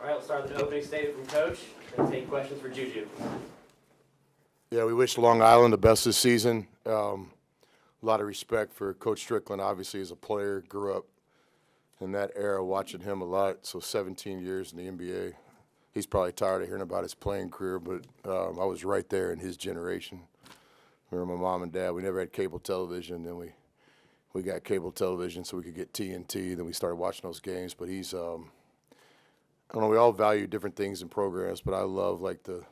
All right, we'll start with an opening statement from Coach and take questions for Juju. Yeah, we wish Long Island the best this season. A lot of respect for Coach Strickland, obviously, as a player. Grew up in that era watching him a lot, so 17 years in the NBA. He's probably tired of hearing about his playing career, but I was right there in his generation. Remember my mom and dad, we never had cable television. Then we got cable television so we could get TNT. Then we started watching those games. But he's, I don't know, we all value different things in programs, but I love like the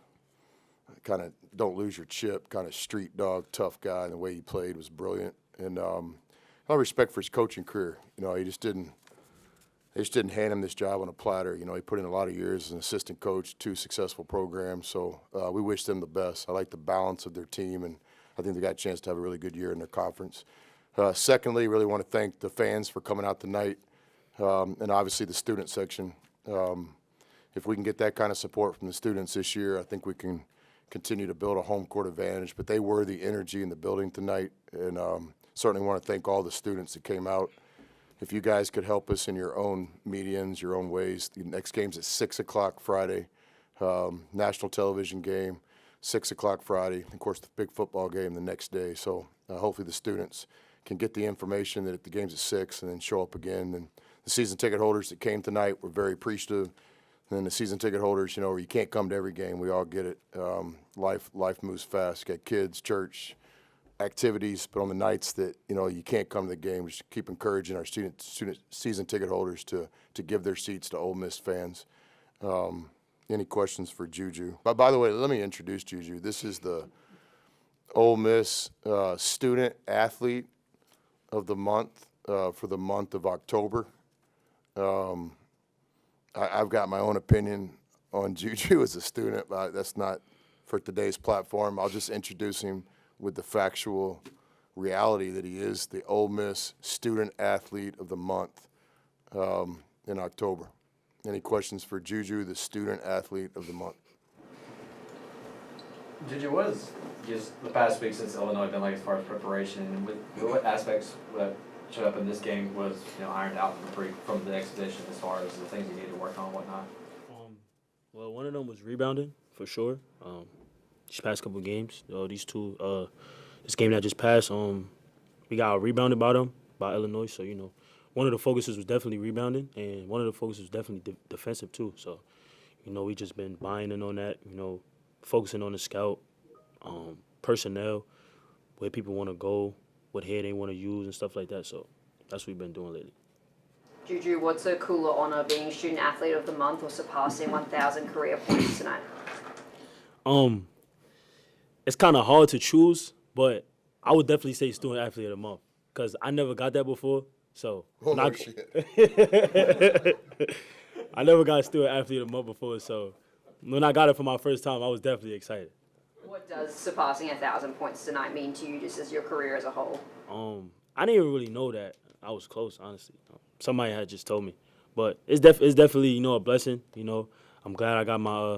kind of don't lose your chip, kind of street dog, tough guy, and the way he played was brilliant. And a lot of respect for his coaching career. You know, they just didn't hand him this job on a platter. You know, he put in a lot of years as an assistant coach, 2 successful programs. So we wish them the best. I like the balance of their team, and I think they got a chance to have a really good year in their conference. Secondly, really want to thank the fans for coming out tonight, and obviously the student section. If we can get that kind of support from the students this year, I think we can continue to build a home court advantage. But they were the energy in the building tonight, and certainly want to thank all the students that came out. If you guys could help us in your own mediums, your own ways, the next game's at 6 o'clock Friday, national television game, 6 o'clock Friday. Of course, the big football game the next day. So hopefully the students can get the information that the game's at 6 and then show up again. And the season ticket holders that came tonight were very appreciative. And then the season ticket holders, you know, you can't come to every game. We all get it. Life moves fast. You got kids, church, activities, but on the nights that, you know, you can't come to the game, we should keep encouraging our student season ticket holders to give their seats to Ole Miss fans. Any questions for Juju? But by the way, let me introduce Juju. This is the Ole Miss Student Athlete of the Month for the month of October. I've got my own opinion on Juju as a student, but that's not for today's platform. I'll just introduce him with the factual reality that he is the Ole Miss Student Athlete of the Month in October. Any questions for Juju, the Student Athlete of the Month? Juju, what has just the past week since Illinois been like as far as preparation, and what aspects that showed up in this game was, you know, ironed out from the exhibition as far as the things you need to work on and whatnot? Well, one of them was rebounding for sure. These past couple games, these two, this game that just passed, we got rebounded by Illinois. So, you know, one of the focuses was definitely rebounding, and one of the focuses was definitely defensive too. So, you know, we just been buying in on that, you know, focusing on the scout, personnel, where people want to go, what hair they want to use and stuff like that. So that's what we've been doing lately. Juju, what's a cooler honor, being Student Athlete of the Month or surpassing 1,000 career points tonight? It's kind of hard to choose, but I would definitely say Student Athlete of the Month because I never got that before. So I never got Student Athlete of the Month before. So when I got it for my first time, I was definitely excited. What does surpassing 1,000 points tonight mean to you, just as your career as a whole? I didn't even really know that I was close, honestly. Somebody had just told me, but it's definitely, you know, a blessing. You know, I'm glad I got my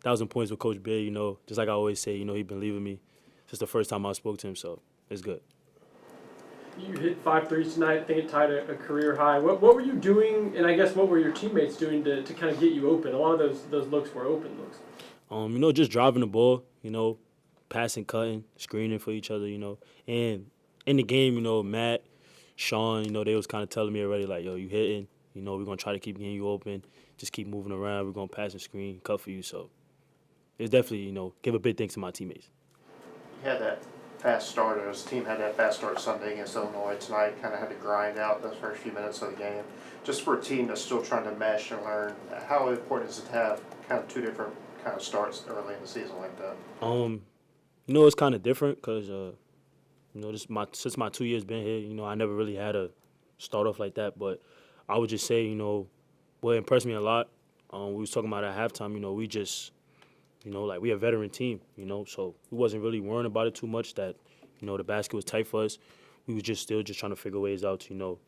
1,000 points with Coach Big. You know, just like I always say, you know, he been leaving me since the first time I spoke to him, so it's good. You hit 5 threes tonight. I think it tied a career high. What were you doing, and I guess what were your teammates doing to kind of get you open? A lot of those looks were open looks. You know, just driving the ball, you know, passing, cutting, screening for each other, you know. And in the game, you know, Matt, Sean, you know, they was kind of telling me already, like, yo, you hitting. You know, we're going to try to keep getting you open. Just keep moving around. We're going to pass and screen, cut for you. So it's definitely, you know, give a big thanks to my teammates. You had that fast start. His team had that fast start Sunday against Illinois tonight. Kind of had to grind out those first few minutes of the game. Just for a team that's still trying to mesh and learn, how important is it to have kind of 2 different kind of starts early in the season like that? You know, it's kind of different because, you know, since my 2 years been here, you know, I never really had a start off like that. But I would just say, you know, what impressed me a lot, we was talking about at halftime, you know, we just, you know, like we a veteran team, you know, so we wasn't really worrying about it too much that, you know, the basket was tight for us. We was just still trying to figure ways out to, you know,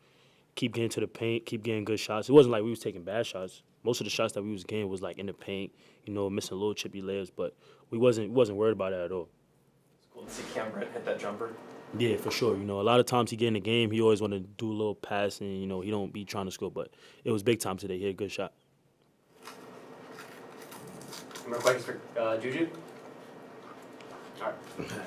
keep getting to the paint, keep getting good shots. It wasn't like we was taking bad shots. Most of the shots that we was getting was like in the paint, you know, missing little chippy layers, but we wasn't worried about it at all. It's cool to see Cam Brett hit that jumper. Yeah, for sure. You know, a lot of times he get in the game, he always want to do a little passing. You know, he don't be trying to score, but it was big time today. He hit a good shot. Any more questions for Juju? All right.